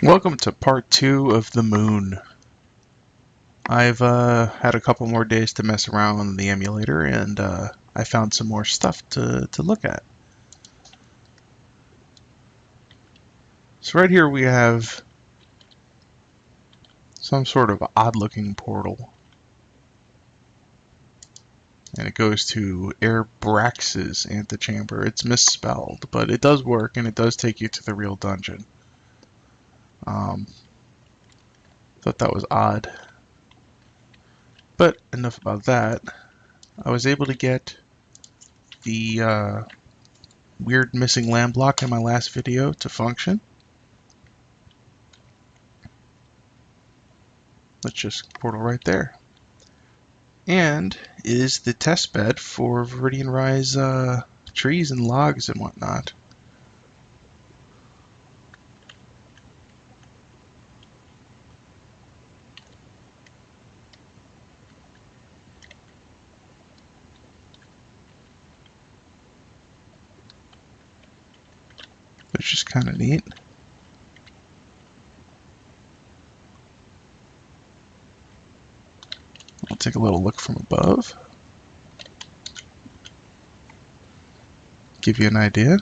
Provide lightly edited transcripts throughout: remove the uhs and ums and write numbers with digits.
Welcome to part 2 of the moon. I've had a couple more days to mess around on the emulator, and I found some more stuff to look at. So right here we have some sort of odd-looking portal. And it goes to Airbrax's antechamber. It's misspelled, but it does work, and it does take you to the real dungeon. Thought that was odd. But enough about that. I was able to get the weird missing land block in my last video to function. Let's just portal right there. And is the test bed for Viridian Rise trees and logs and whatnot. It's just kind of neat. I'll take a little look from above. Give you an idea.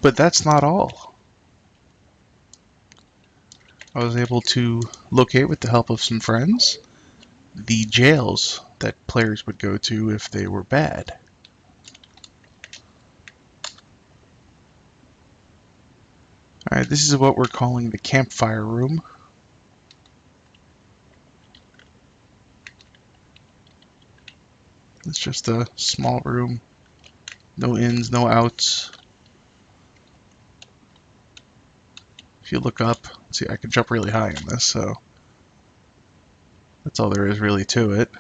But that's not all. I was able to locate, with the help of some friends, the jails that players would go to if they were bad. Alright, this is what we're calling the Campfire Room. It's just a small room. No ins, no outs. If you look up, see, I can jump really high in this, so that's all there is really to it.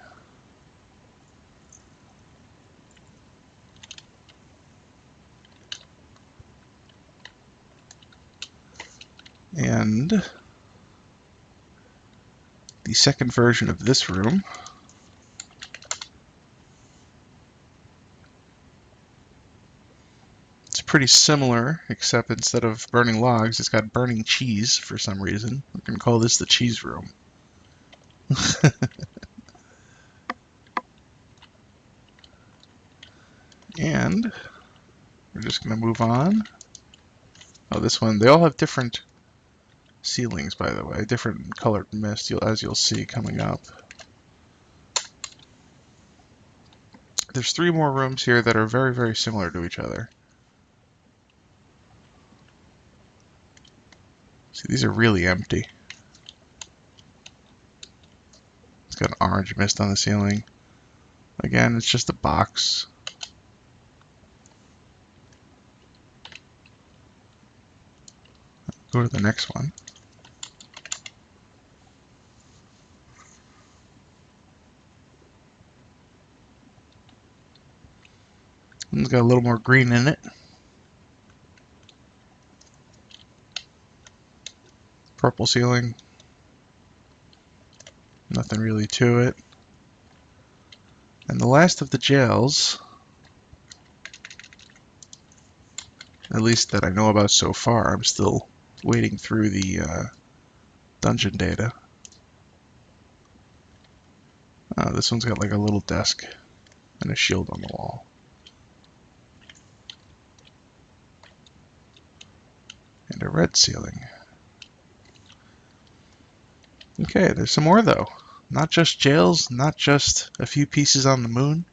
And the second version of this room pretty similar, except instead of burning logs, it's got burning cheese for some reason. We're going to call this the cheese room. And we're just going to move on. Oh, this one, they all have different ceilings, by the way, different colored mist, as you'll see coming up. There's 3 more rooms here that are very, very similar to each other. See, these are really empty. It's got an orange mist on the ceiling. Again, it's just a box. Go to the next one. It's got a little more green in it. Purple ceiling. Nothing really to it. And the last of the jails, at least that I know about so far, I'm still wading through the dungeon data. Oh, this one's got like a little desk and a shield on the wall. And a red ceiling. Okay, there's some more though. Not just jails, not just a few pieces on the moon.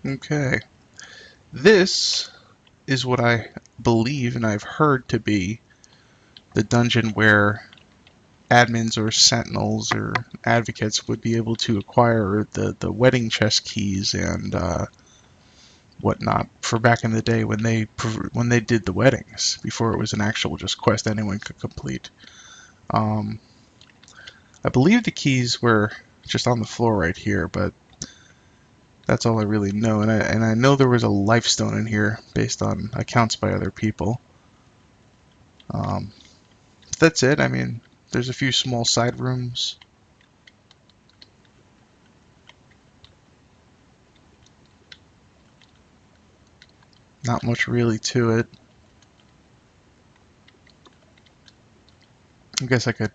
Okay, this is what I believe and I've heard to be the dungeon where admins or sentinels or advocates would be able to acquire the wedding chest keys and whatnot for back in the day when they did the weddings, before it was an actual just quest anyone could complete. I believe the keys were just on the floor right here, but That's all I really know, and I know there was a lifestone in here based on accounts by other people. That's it. I mean, there's a few small side rooms. Not much really to it. I guess I could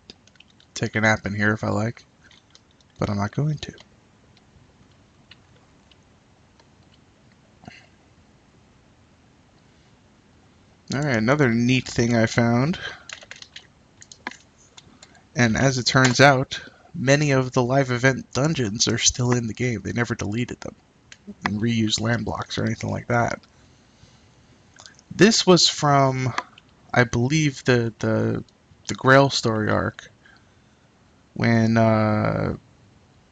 take a nap in here if I like, but I'm not going to. Alright, another neat thing I found. And as it turns out, many of the live event dungeons are still in the game. They never deleted them and reused land blocks or anything like that. This was from, I believe, the Grail story arc when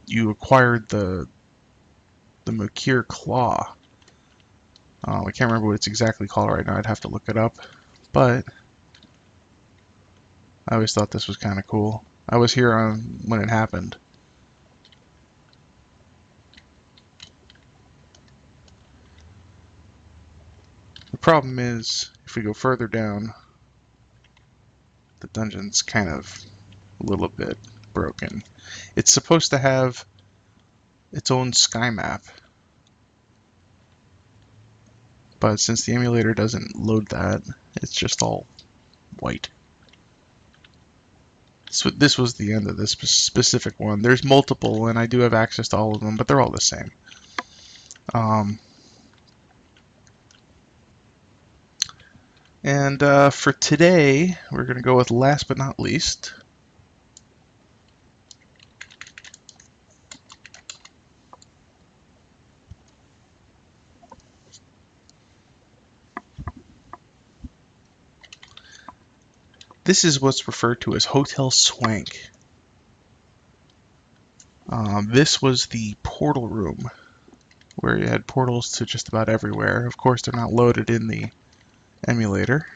you acquired the Makir Claw. I can't remember what it's exactly called right now. I'd have to look it up. But I always thought this was kind of cool. I was here when it happened. The problem is, if we go further down, the dungeon's kind of a little bit broken. It's supposed to have its own sky map, but since the emulator doesn't load that, it's just all white. So this was the end of this specific one. There's multiple, and I do have access to all of them, but they're all the same. And for today, we're going to go with last but not least. This is what's referred to as Hotel Swank. This was the portal room, where you had portals to just about everywhere. Of course, they're not loaded in the emulator.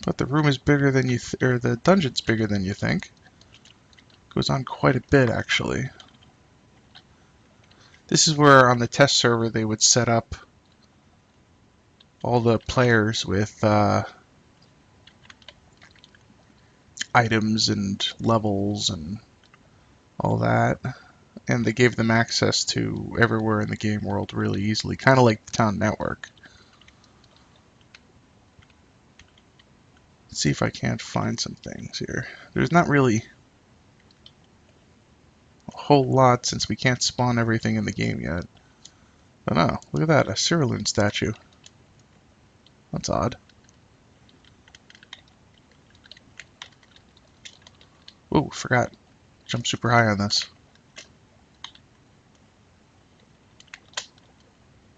But the room is bigger than or the dungeon's bigger than you think. Goes on quite a bit, actually. This is where, on the test server, they would set up all the players with items and levels and all that. And they gave them access to everywhere in the game world really easily, kind of like the Town Network. Let's see if I can't find some things here. There's not really a whole lot since we can't spawn everything in the game yet. But no, look at that, a Cerulean statue. That's odd. Ooh, forgot. Jump super high on this.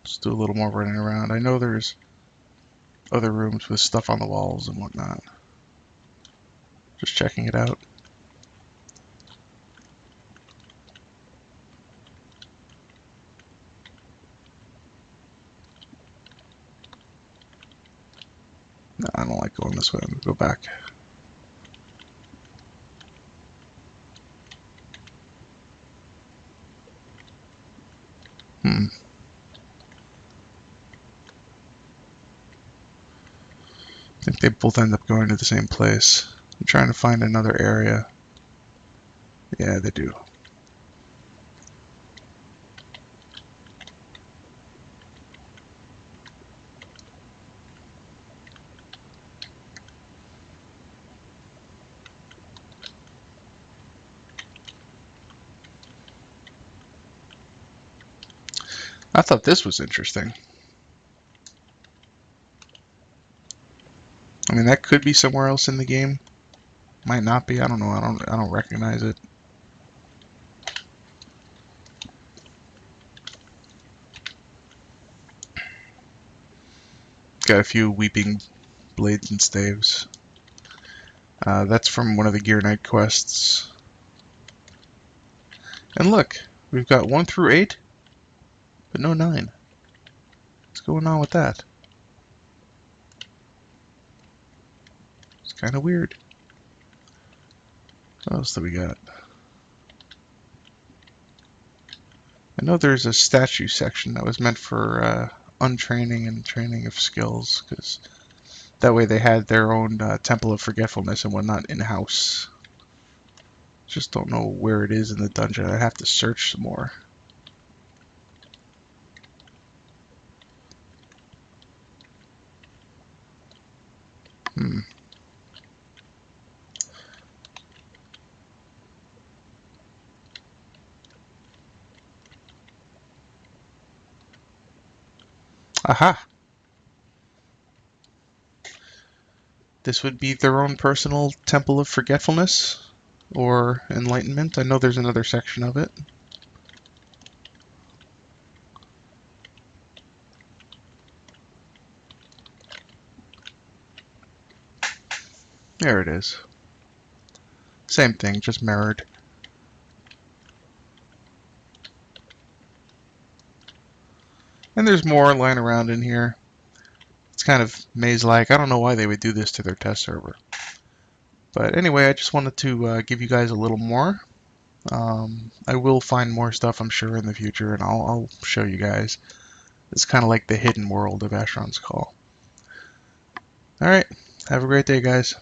Let's do a little more running around. I know there's other rooms with stuff on the walls and whatnot. Just checking it out. No, I don't like going this way. I'm going to go back. I think they both end up going to the same place. I'm trying to find another area. Yeah, they do. I thought this was interesting. I mean, that could be somewhere else in the game. Might not be. I don't know. I don't recognize it. Got a few weeping blades and staves. That's from one of the Gear Knight quests. And look, we've got 1 through 8, but no 9. What's going on with that? It's kind of weird. What else do we got? I know there's a statue section that was meant for untraining and training of skills, because that way they had their own Temple of Forgetfulness and whatnot in-house. Just don't know where it is in the dungeon. I have to search some more. Hmm. Aha! This would be their own personal Temple of Forgetfulness or Enlightenment. I know there's another section of it. There it is. Same thing, just mirrored. And there's more lying around in here. It's kind of maze-like. I don't know why they would do this to their test server. But anyway, I just wanted to give you guys a little more. I will find more stuff, I'm sure, in the future, and I'll show you guys. It's kind of like the hidden world of Asheron's Call. Alright, have a great day, guys.